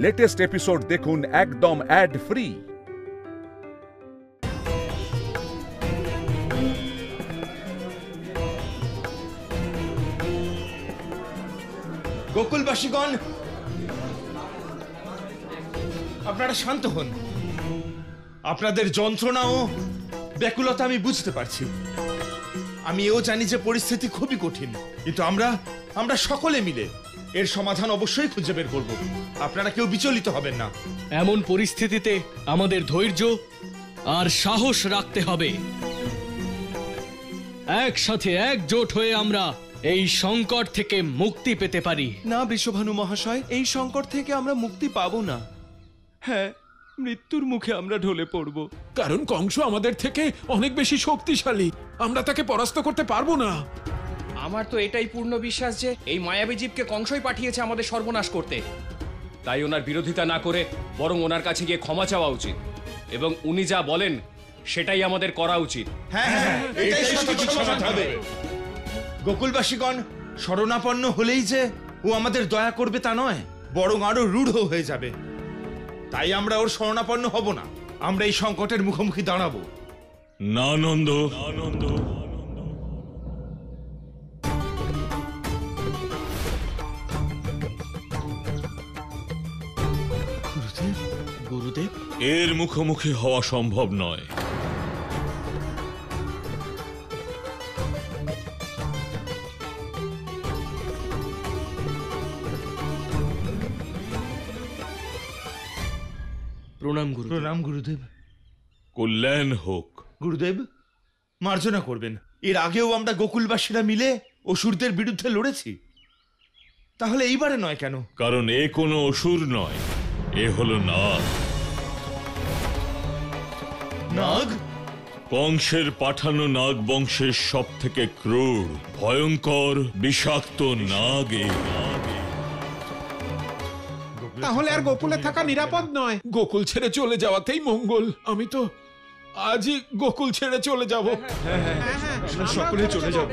Latest episode দেখুন একদম add free. গোকুলবাসীগণ, আপনারা শান্ত হন। আপনাদের যন্ত্রণা ও ব্যাকুলতা আমি বুঝতে পারছি। আমি এও জানি যে পরিস্থিতি খুবই কঠিন, কিন্তু আমরা সকলে মিলে এর সমাধান অবশ্যই খুঁজে বের করব। আপনারা কেউ বিচলিত হবেন না। এমন পরিস্থিতিতে আমাদের ধৈর্য আর সাহস রাখতে হবে। একসাথে একজোট হয়ে আমরা এই সংকট থেকে মুক্তি পেতে পারি। না বৃষভানু মহাশয়, এই সংকট থেকে আমরা মুক্তি পাবো না। হ্যাঁ, মৃত্যুর মুখে আমরা ঢলে পড়ব। কারণ কংস আমাদের থেকে অনেক বেশি শক্তিশালী, আমরা তাকে পরাস্ত করতে পারবো না। আমার তো এটাই পূর্ণ বিশ্বাস যে এই মায়াবী জীবকে কংসই পাঠিয়েছে আমাদের সর্বনাশ করতে। তাই ওনার বিরোধিতা না করে বরং ওনার কাছে গিয়ে ক্ষমা চাওয়া উচিত, এবং উনি যা বলেন সেটাই আমাদের করা উচিত। হ্যাঁ, এটাই সঠিক সমাধান হবে। গোকুলবাসীগণ, শরণাপন্ন হলেই যে ও আমাদের দয়া করবে তা নয়, বরং আরো রূঢ় হয়ে যাবে। তাই আমরা ওর শরণাপন্ন হব না, আমরা এই সংকটের মুখোমুখি দাঁড়াবো। না নন্দ, গুরুদেব, এর মুখোমুখি হওয়া সম্ভব নয়। প্রণাম গুরু। প্রণাম গুরুদেব। কল্যাণ হোক। গুরুদেব, মার্জনা করবেন। এর আগেও আমরা গোকুলবাসীরা মিলে অসুরদের বিরুদ্ধে লড়েছি, তাহলে এইবারে নয় কেন? কারণ এ কোনো অসুর নয়, এ হলো নাগ। নাগ? কংসের পাঠানো নাগ বংশের সব থেকে ক্রূর, ভয়ঙ্কর, বিষাক্ত নাগ এ। তাহলে আর গোকুলে থাকা নিরাপদ নয়। গোকুল ছেড়ে চলে যাওয়াতেই মঙ্গল। আমি তো আজই গোকুল ছেড়ে চলে যাব। আমরা সকলে চলে যাব,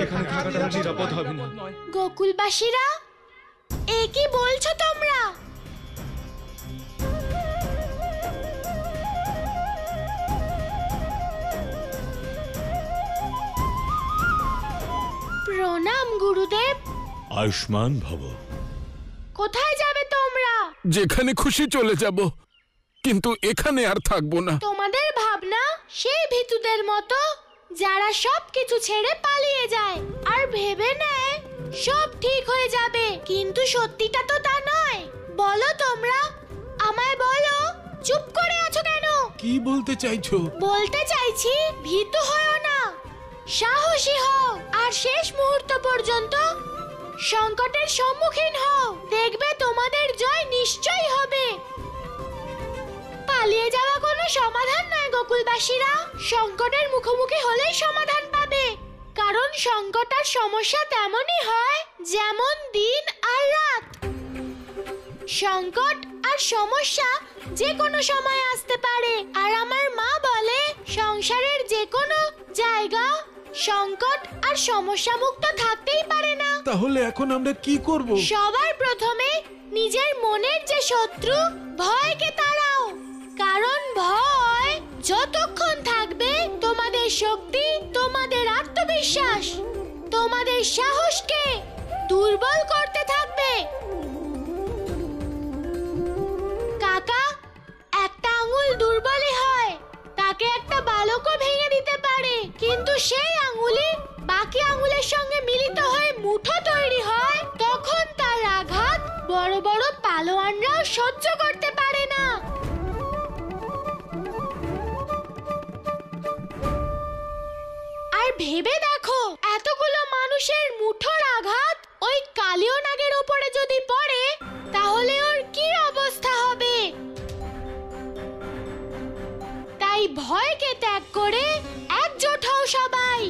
এখানে থাকাটা নিরাপদ হবে না। গোকুলবাসীরা, এ কি বলছো তোমরা? প্রণাম গুরুদেব। আয়ুষ্মান ভব। কোথায় যাবে তোমরা? যেখানে খুশি চলে যাব, কিন্তু এখানে আর থাকবো না। তোমাদের ভাবনা সেই ভিতুদের মতো যারা সবকিছু ছেড়ে পালিয়ে যায় আর ভেবে নেয় সব ঠিক হয়ে যাবে, কিন্তু সত্যিটা তো তা নয়। বলো তোমরা, আমায় বলো, চুপ করে আছো কেন? কি বলতে চাইছো? বলতে চাইছি, ভীতু হয়ো না, সাহসী হও, আর শেষ মুহূর্ত পর্যন্ত সংকটের সম্মুখীন হও। দেখবে তোমাদের জয় নিশ্চয়ই হবে। পালিয়ে যাওয়া কোনো সমাধান নয় গোকুলবাসীরা। সংকটের মুখোমুখি হলেই সমাধান পাবে, কারণ সংকট আর সমস্যা তেমনই হয় যেমন দিন আর রাত। সংকট আর সমস্যা যে কোনো সময় আসতে পারে, আর আমার মা বলে সংসারের যে কোনো জায়গা সংকট আর সমস্যা মুক্ত থাকতেই পারে না। তাহলে এখন আমরা কি করব? সবার প্রথমে নিজের মনের যে শত্রু ভয়কে তাড়াও, কারণ ভয় যতক্ষণ থাকবে তোমাদের শক্তি, তোমাদের আত্মবিশ্বাস, তোমাদের সাহসকে দুর্বল করতে থাকবে। কাকা, একটা আঙুল দুর্বলই হয়, তাকে একটা বালকও ভেঙে দিতে পারে, কিন্তু সেই আঙুলি বাকি আঙুলের সঙ্গে মিলিত হয়ে মুঠো তৈরি হয়, তখন তার আঘাত বড় বড় পালোয়ানরাও সহ্য করতে পারে না। আর ভেবে দেখো, এতগুলো মানুষের মুঠোর আঘাত ওই কালীয় নাগের উপরে যদি পড়ে, তাহলে ওর কি অবস্থা হবে? তাই ভয়কে ত্যাগ করে একজোট হও সবাই।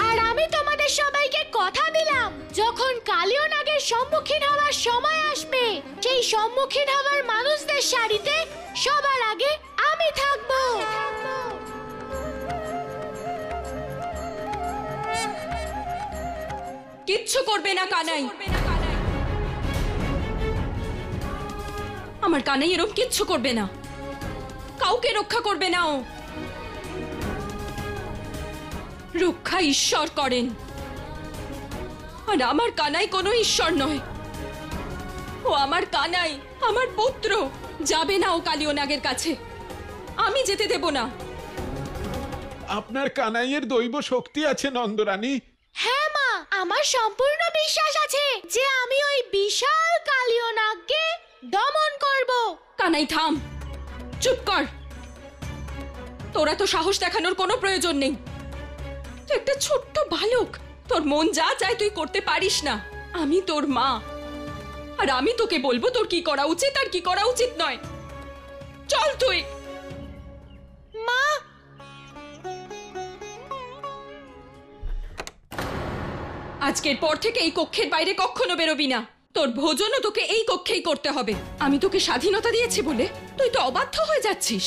আর আমি তোমাদের সবাইকে কথা দিলাম, যখন কালীয় নাগের সম্মুখীন হওয়ার সময় আসবে, সেই সম্মুখীন হওয়ার মানুষদের সারিতে সবার আগে আমি থাকবো। কিচ্ছু করবে না কানাই। আমার কানাই এরকম কিচ্ছু করবে না, কাউকে রক্ষা করবে না। ও রক্ষা ঈশ্বর করেন, আর আমার কানাই কোনো ঈশ্বর নয়। ও আমার কানাই, আমার পুত্র। যাবে না ও কালীয় নাগের কাছে, আমি যেতে দেব না। আপনার কানাইয়ের দৈব শক্তি আছে নন্দরানী। হ্যাঁ মা, আমার সম্পূর্ণ বিশ্বাস আছে যে আমি ওই বিশাল কালীয় নাগকে দমন করব। কানাই থাম, চুপ কর। তোরা তো সাহস দেখানোর কোনো প্রয়োজন নেই। তুই একটা ছোট্ট বালক, তোর মন যা চায় তুই করতে পারিস না। আমি তোর মা, আর আমি তোকে বলবো তোর কি করা উচিত আর কি করা উচিত নয়। চল তুই। মা, আজকের পর থেকে এই কক্ষের বাইরে কখনো বেরোবি না। তোর ভোজনও তোকে এই কক্ষেই করতে হবে। আমি তোকে স্বাধীনতা দিয়েছি বলে তুই তো অবাধ্য হয়ে যাচ্ছিস।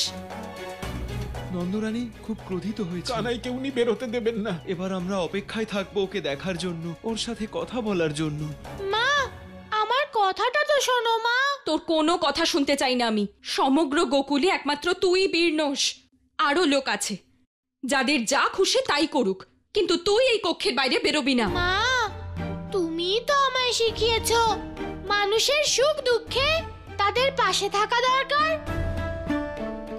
নন্দরানী খুব ক্রোধিত হয়েছে। কানাইকে উনি বেরোতে দেবেন না। এবার আমরা অপেক্ষায় থাকবো ওকে দেখার জন্য, ওর সাথে কথা বলার জন্য। মা, আমার কথাটা তো শোনো মা। তোর কোনো কথা শুনতে চাই না আমি। সমগ্র গোকুলে একমাত্র তুই বীর নোস। আরো লোক আছে যাদের যা খুশি তাই করুক, কিন্তু তুই এই কক্ষের বাইরে বেরোবি না। মা, তুমি তো আমায় শিখিয়েছো মানুষের সুখ দুঃখে তাদের পাশে থাকা দরকার,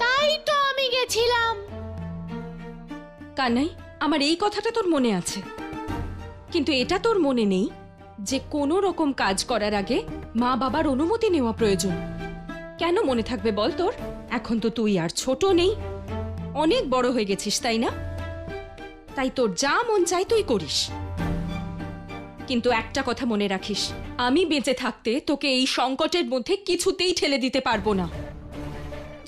তাই তো আমি গেছিলাম। কানাই, আমার এই কথাটা তোর মনে আছে, কিন্তু এটা তোর মনে নেই যে কোনো রকম কাজ করার আগে মা বাবার অনুমতি নেওয়া প্রয়োজন। কেন মনে থাকবে বল তোর? এখন তো তুই আর ছোট নেই, অনেক বড় হয়ে গেছিস, তাই না? তাই তোর যা মন চাই তুই করিস, কিন্তু একটা কথা মনে রাখিস, আমি বেঁচে থাকতে তোকে এই সংকটের মধ্যে কিছুতেই ঠেলে দিতে পারবো না।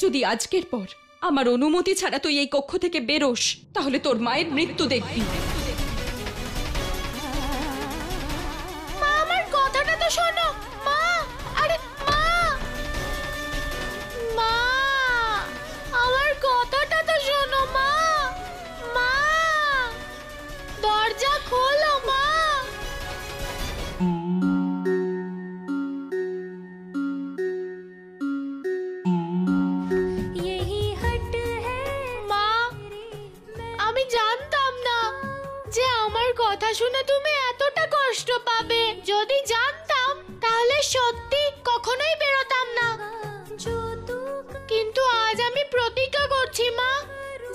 যদি আজকের পর আমার অনুমতি ছাড়া তুই এই কক্ষ থেকে বেরোস, তাহলে তোর মায়ের মৃত্যু দেখবি। মা, আমার কথাটা তো শোনো মা। আরে মা, মা, আমার কথাটা তো শোনো মা। মা, দরজা খোলো মা। মা, আমি জানতাম না যে আমার কথা শুনে তুমি এতটা কষ্ট পাবে। যদি জানতাম তাহলে সত্যি কখনোই বেরোতাম না। কিন্তু আজ আমি প্রতিজ্ঞা করছি মা,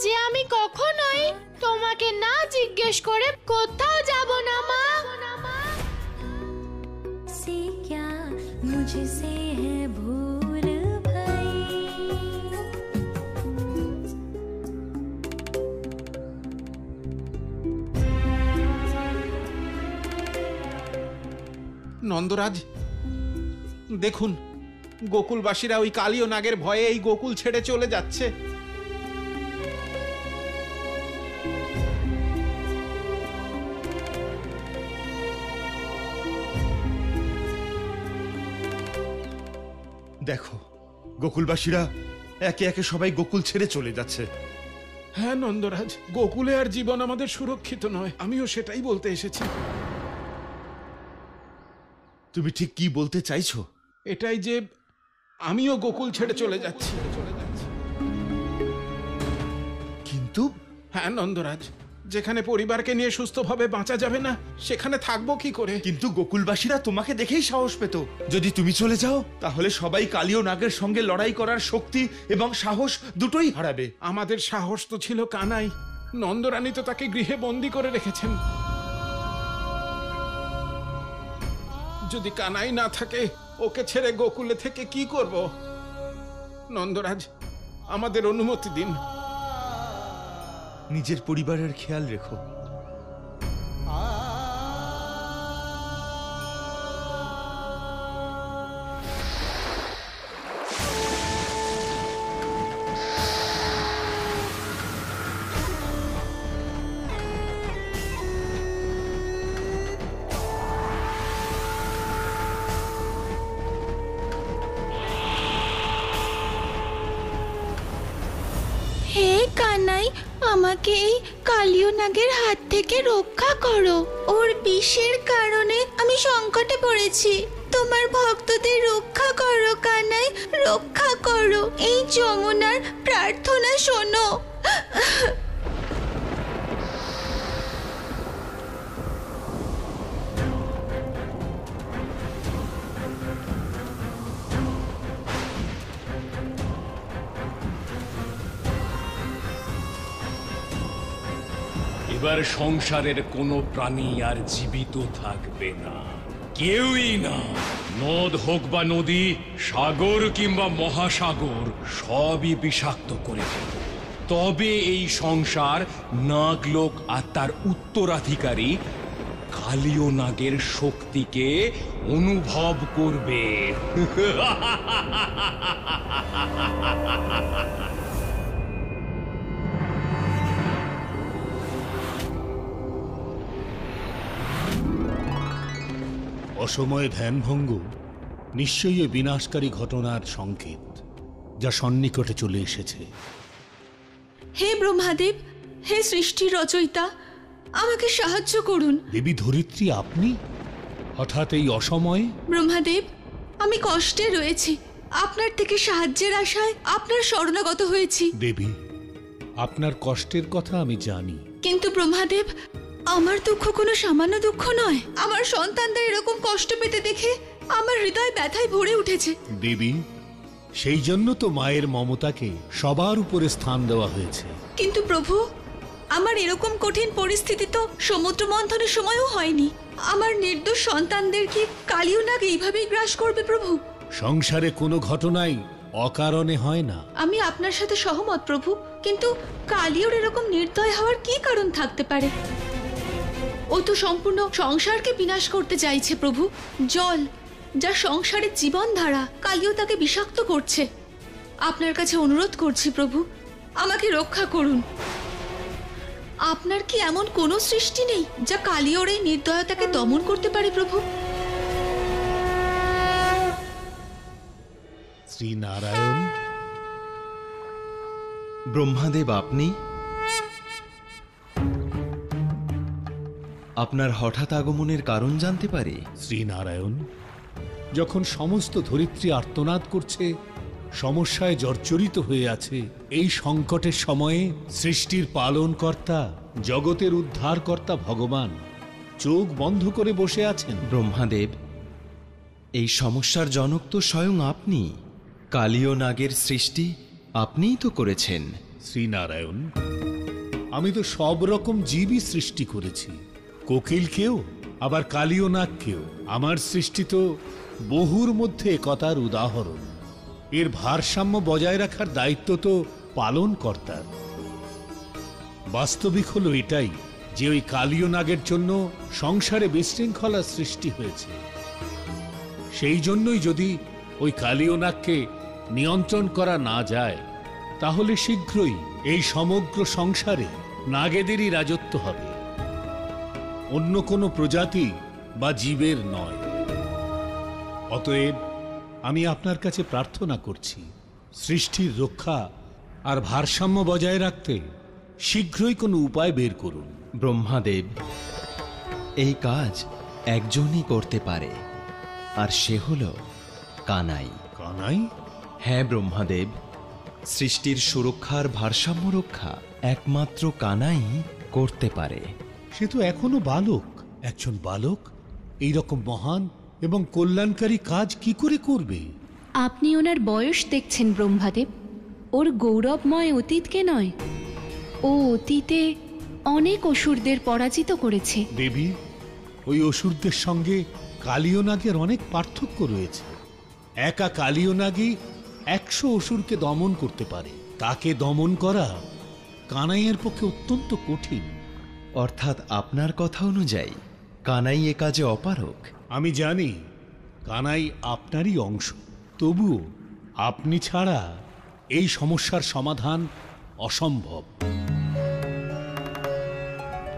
যে আমি কখনোই তোমাকে না জিজ্ঞেস করে কোথাও যাব না মা। से क्या मुझसे है भूल भाई। নন্দরাজ, দেখুন গোকুলবাসীরা ওই কালীয় নাগের ভয়ে এই গোকুল ছেড়ে চলে যাচ্ছে। দেখো, গোকুলবাসীরা একে একে সবাই গোকুল ছেড়ে চলে যাচ্ছে। হ্যাঁ নন্দরাজ, গোকুলে আর জীবন আমাদের সুরক্ষিত নয়। আমিও সেটাই বলতে এসেছি। তুমি ঠিক কি বলতে চাইছো? এটাই যে আমিও গোকুল ছেড়ে চলে যাচ্ছি। কিন্তু হ্যাঁ নন্দরাজ, যেখানে পরিবারকে নিয়ে সুস্থভাবে বাঁচা যাবে না, সেখানে থাকবো কি করে? কিন্তু গোকুলবাসীরা তোমাকে দেখেই সাহস পেত। যদি তুমি চলে যাও তাহলে সবাই কালীয় নাগের সঙ্গে লড়াই করার শক্তি এবং সাহস দুটোই হারাবে। আমাদের সাহস তো ছিল কানাই। নন্দরানী তো তাকে গৃহে বন্দী করে রেখেছেন। যদি কানাই না থাকে, ওকে ছেড়ে গোকুলে থেকে কি করব? নন্দরাজ, আমাদের অনুমতি দিন। নিজের পরিবারের খেয়াল রেখো। হে কানাই, আমাকে এই কালীয় নাগের হাত থেকে রক্ষা করো। ওর বিষের কারণে আমি সংকটে পড়েছি। তোমার ভক্তদের রক্ষা করো কানাই, রক্ষা করো। এই যমুনার প্রার্থনা শোনো। এবার সংসারের কোনো প্রাণী আর জীবিত থাকবে না, কেউই না। নদ হোক বা নদী, সাগর কিংবা মহাসাগর, সবই বিষাক্ত করে দেব। তবে এই সংসার নাগলোক আর তার উত্তরাধিকারী কালীয় নাগের শক্তিকে অনুভব করবে। অসময়ে ধ্যানভঙ্গ নিশ্চয়ই এ বিনাশকারী ঘটনার সংকেত, যা সন্নিকটে চলে এসেছে। হে ব্রহ্মাদেব, হে সৃষ্টির রচয়িতা, আমাকে সাহায্য করুন। দেবী ধরিত্রী, আপনি হঠাৎ এই অসময়ে? ব্রহ্মাদেব, আমি কষ্টে রয়েছি। আপনার থেকে সাহায্যের আশায় আপনার শরণাগত হয়েছি। দেবী, আপনার কষ্টের কথা আমি জানি। কিন্তু ব্রহ্মাদেব, আমার দুঃখ কোনো সামান্য দুঃখ নয়। আমার সন্তানদের এরকম কষ্ট পেতে দেখে আমার হৃদয় ব্যথায় ভরে উঠেছে। দেবী, সেই জন্য তো মায়ের মমতাকে সবার উপরে স্থান দেওয়া হয়েছে। কিন্তু প্রভু, আমার এরকম কঠিন পরিস্থিতি তো সমুদ্র মন্থনের সময়ও হয়নি। আমার নির্দোষ সন্তানদের কি কালীয় নাগ এইভাবেই গ্রাস করবে প্রভু? সংসারে কোনো ঘটনাই অকারণে হয় না। আমি আপনার সাথে সহমত প্রভু, কিন্তু কালীয়র এরকম নির্দয় হওয়ার কি কারণ থাকতে পারে? ও তো সম্পূর্ণ সংসারকে বিনাশ করতে চাইছে প্রভু। জল, যা সংসারের জীবনধারা, কালীয় তাকে বিষাক্ত করছে। আপনার কাছে অনুরোধ করছি প্রভু, আমাকে রক্ষা করুন। আপনার কি এমন কোনো সৃষ্টি নেই যা কালীয়র এই নির্দয়তাকে দমন করতে পারে প্রভু? শ্রীনারায়ণ। ব্রহ্মাদেব, আপনি? আপনার হঠাৎ আগমনের কারণ জানতে পারি? শ্রীনারায়ণ, যখন সমস্ত ধরিত্রী আর্তনাদ করছে, সমস্যায় জর্জরিত হয়ে আছে, এই সংকটের সময়ে সৃষ্টির পালনকর্তা, জগতের উদ্ধারকর্তা ভগবান চোখ বন্ধ করে বসে আছেন। ব্রহ্মাদেব, এই সমস্যার জনক তো স্বয়ং আপনি। কালীয় নাগের সৃষ্টি আপনিই তো করেছেন। শ্রীনারায়ণ, আমি তো সব রকম জীবই সৃষ্টি করেছি, কোকিলকেও আবার কালীয় নাগকেও। আমার সৃষ্টি তো বহুর মধ্যে একতার উদাহরণ। এর ভারসাম্য বজায় রাখার দায়িত্ব তো পালন কর্তার। বাস্তবিক হলো এটাই যে ওই কালীয় নাগের জন্য সংসারে বিশৃঙ্খলার সৃষ্টি হয়েছে। সেই জন্যই যদি ওই কালীয় নাগকে নিয়ন্ত্রণ করা না যায়, তাহলে শীঘ্রই এই সমগ্র সংসারে নাগেদেরই রাজত্ব হবে, অন্য কোনো প্রজাতি বা জীবের নয়। অতএব আমি আপনার কাছে প্রার্থনা করছি, সৃষ্টির রক্ষা আর ভারসাম্য বজায় রাখতে শীঘ্রই কোনো উপায় বের করুন। ব্রহ্মাদেব, এই কাজ একজনই করতে পারে, আর সে হল কানাই। কানাই? হ্যাঁ ব্রহ্মাদেব, সৃষ্টির সুরক্ষার ভারসাম্য রক্ষা একমাত্র কানাই করতে পারে। সে তো এখনো বালক। একজন বালক এইরকম মহান এবং কল্যাণকারী কাজ কি করে করবে? আপনি ওনার বয়স দেখছেন ব্রহ্মাদেব, ওর গৌরবময় অতীতকে নয়। ও অতীতে অনেক অসুরদের পরাজিত করেছে। দেবী, ওই অসুরদের সঙ্গে কালীয় নাগের অনেক পার্থক্য রয়েছে। একা কালীয় নাগই 100 অসুরকে দমন করতে পারে। তাকে দমন করা কানাইয়ের পক্ষে অত্যন্ত কঠিন। অর্থাৎ আপনার কথা অনুযায়ী কানাই এ কাজে অপারক? আমি জানি কানাই আপনারই অংশ, তবুও আপনি ছাড়া এই সমস্যার সমাধান অসম্ভব।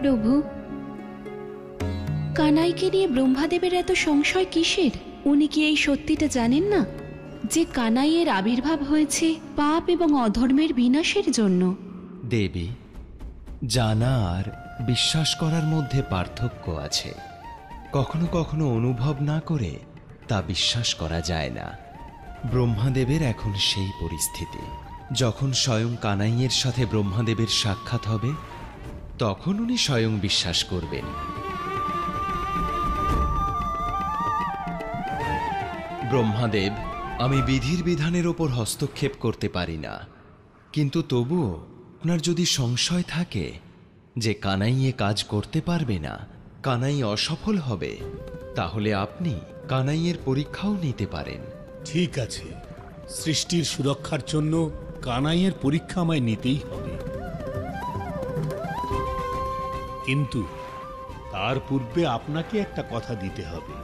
প্রভু, কানাইকে নিয়ে ব্রহ্মাদেবের এত সংশয় কিসের? উনি কি এই সত্যিটা জানেন না যে কানাইয়ের আবির্ভাব হয়েছে পাপ এবং অধর্মের বিনাশের জন্য? দেবী, জানা আর বিশ্বাস করার মধ্যে পার্থক্য আছে। কখনো কখনো অনুভব না করে তা বিশ্বাস করা যায় না। ব্রহ্মাদেবের এখন সেই পরিস্থিতি। যখন স্বয়ং কানাইয়ের সাথে ব্রহ্মাদেবের সাক্ষাৎ হবে তখন উনি স্বয়ং বিশ্বাস করবেন। ব্রহ্মাদেব, আমি বিধির বিধানের ওপর হস্তক্ষেপ করতে পারি না, কিন্তু তবুও আপনার যদি সংশয় থাকে যে কানাইয়ে কাজ করতে পারবে না, কানাই অসফল হবে, তাহলে আপনি কানাইয়ের পরীক্ষাও নিতে পারেন। ঠিক আছে, সৃষ্টির সুরক্ষার জন্য কানাইয়ের পরীক্ষা আমায় নিতেই হবে, কিন্তু তার পূর্বে আপনাকে একটা কথা দিতে হবে।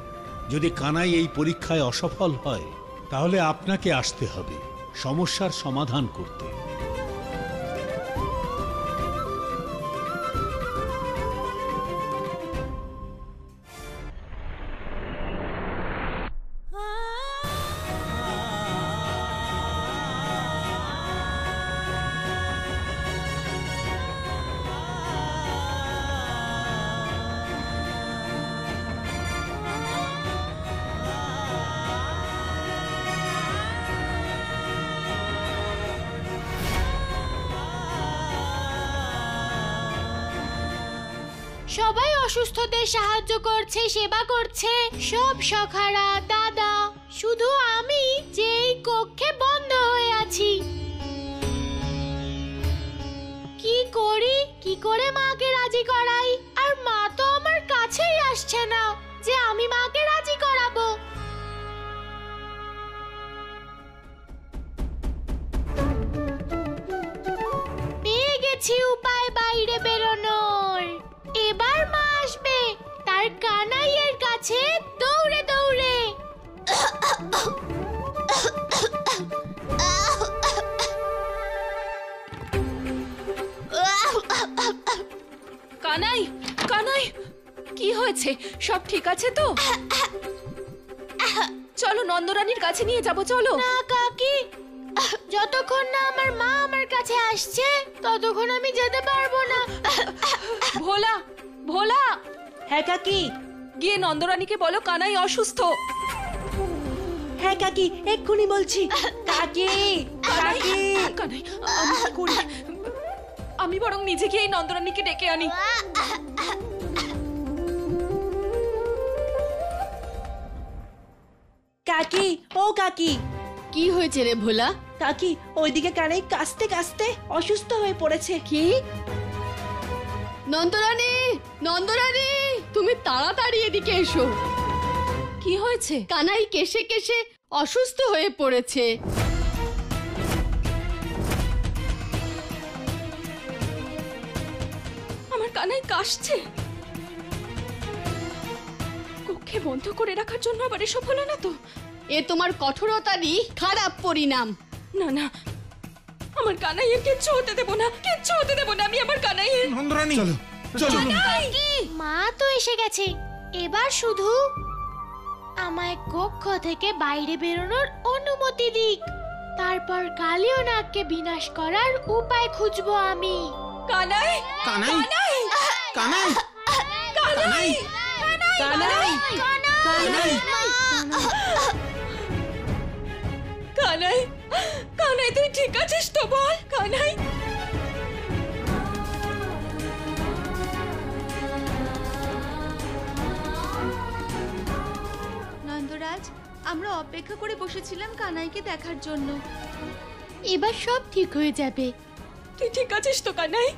যদি কানাই এই পরীক্ষায় অসফল হয় তাহলে আপনাকে আসতে হবে সমস্যার সমাধান করতে। সবাই অসুস্থদের সাহায্য করছে, সেবা করছে, সব সখারা, দাদা, শুধু আমি যে এই কক্ষে বন্ধ হয়ে আছি। কি করি, কি করে মাকে রাজি করাই? আর মা তো আমার কাছেই আসছে না যে আমি মাকে রাজি করাবো। পেয়ে গেছি উপায় বাইরে বেরোনোর। এবার মা আসবে তার কানাইয়ের কাছে দৌড়ে দৌড়ে। কানাই, কানাই, কি হয়েছে? সব ঠিক আছে তো? চলো নন্দরানীর কাছে নিয়ে যাব, চলো। না কাকি, যতক্ষণ না আমার মা আমার কাছে আসছে ততক্ষণ আমি যেতে পারবো না। ভোলা, ভোলা। হ্যাঁ কাকি। গিয়ে নন্দরানীকে বলো কানাই অসুস্থ। হ্যাঁ কাকি, এক্ষুনি বলছি। কাকি, কাকি। কানাই, আমি কি করি? আমি বরং নিজে গিয়ে নন্দরানীকে ডেকে আনি। কাকি, ও কাকি। কি হয়েছে রে ভোলা? কাকি, ওইদিকে কানাই কাঁচতে কাঁচতে অসুস্থ হয়ে পড়েছে। কি? নন্দরানী, নন্দরানী, তুমি তাড়াতাড়ি এদিকে এসো। কি হয়েছে? কানাই কেশে কেশে অসুস্থ হয়ে পড়েছে। আমার কানাই কাশছে। কক্ষে বন্ধ করে রাখার জন্য আবার এসব হলো না তো? এ তোমার কঠোরতারই খারাপ পরিণাম। না না, আমার কানাইয়ের কিচ্ছু হতে দেব না, কিচ্ছু হতে দেব না আমি আমার কানাইয়ের। নন্দরানী, চলো চলো। মা তো এসে গেছে, এবার শুধু আমায় কক্ষ থেকে বাইরে বেরোনোর অনুমতি দিক, তারপর কালীয় নাগকে বিনাশ করার উপায় খুঁজবো আমি। কানাই, কানাই, কানাই, কানাই, কানাই, কানাই, কানাই, কানাই, তুই ঠিক আছিস তো? বল কানাই। নন্দরাজ, আমরা অপেক্ষা করে বসেছিলাম কানাইকে দেখার জন্য। এবার সব ঠিক হয়ে যাবে। তুই ঠিক আছিস তো কানাই?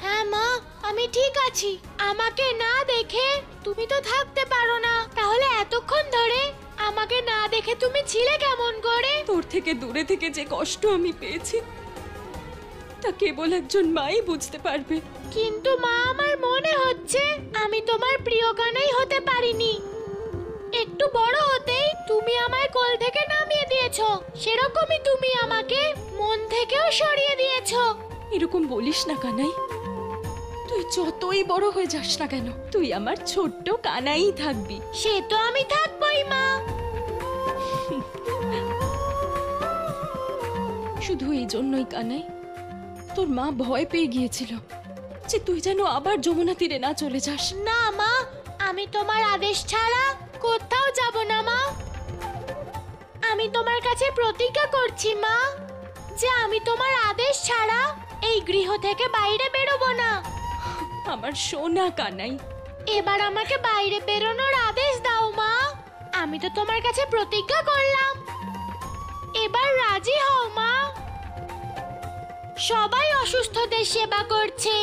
হ্যাঁ মা, আমি ঠিক আছি। আমাকে না দেখে তুমি তো থাকতে পারো না, তাহলে এতক্ষণ ধরে আমাকে না দেখে তুমি ছিলে কেমন করে? তোর থেকে দূরে থেকে যে কষ্ট আমি পেয়েছি তা কেবল একজন মাই বুঝতে পারবে। কিন্তু মা, আমার মনে হচ্ছে আমি তোমার প্রিয় কানাই হতে পারিনি। একটু বড় হতেই তুমি আমায় কোল থেকে নামিয়ে দিয়েছো, সেরকমই তুমি আমাকে মন থেকেও সরিয়ে দিয়েছো। এরকম বলিস না কানাই, তুই যতই বড় হয়ে যাস না কেন তুই আমার ছোট্ট কানাই থাকবি। সে তো আমি থাকবই মা। শুধু এই জন্যই কানাই তোর মা ভয় পেয়ে গিয়েছিল যে তুই যেন আবার যমুনা তীরে না চলে যাস। না মা, আমি তোমার আদেশ ছাড়া কোথাও যাব না মা। আমি তোমার কাছে প্রতিজ্ঞা করছি মা যে আমি তোমার আদেশ ছাড়া এই গৃহ থেকে বাইরে বেরোবো না। আমার সোনা কানাই, এবার আমাকে বাইরে বেরোনোর আদেশ দাও মা। আমি তো তোমার কাছে প্রতিজ্ঞা করলাম, এবার রাজি হও মা। সবাই অসুস্থদের সেবা করছে,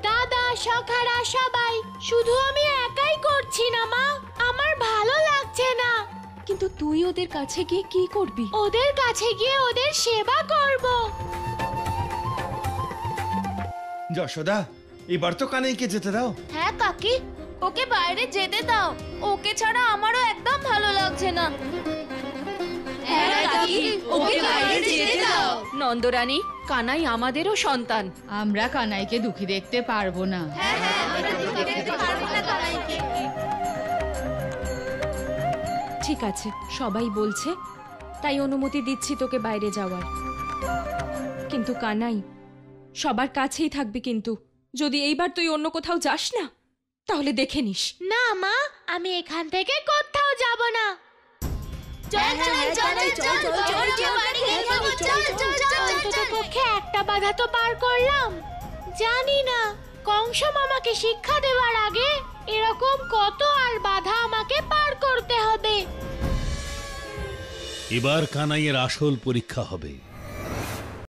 দাদা সখারা সবাই, শুধু আমি একাই করছি না মা। আমার ভালো লাগছে না। কিন্তু তুই ওদের কাছে গিয়ে কি করবি? ওদের কাছে গিয়ে ওদের সেবা করব। যশোদা, এবার তো কানাইকে যেতে দাও। হ্যাঁ কাকি, ওকে বাইরে যেতে দাও। ওকে ছাড়া আমারও একদম ভালো লাগছে না। হ্যাঁ কাকি, ওকে বাইরে যেতে দাও। নন্দরানী, কানাই আমাদেরও সন্তান। আমরা কানাইকে দুঃখী দেখতে পারবো না। ঠিক আছে, সবাই বলছে তাই অনুমতি দিচ্ছি তোকে বাইরে যাওয়ার। কিন্তু কানাই, সবার কাছেই থাকবি কিন্তু। যদি এইবার তুই অন্য কোথাও যাস না তাহলে দেখে নিস। না মা, আমি এখান থেকে কোথাও যাব না। অন্ততপক্ষে একটা বাধা তো পার করলাম। জানি না কংস মামাকে শিক্ষা দেওয়ার আগে এরকম কত আর বাধা আমাকে পার করতে হবে। এবার কানাইয়ের আসল পরীক্ষা হবে।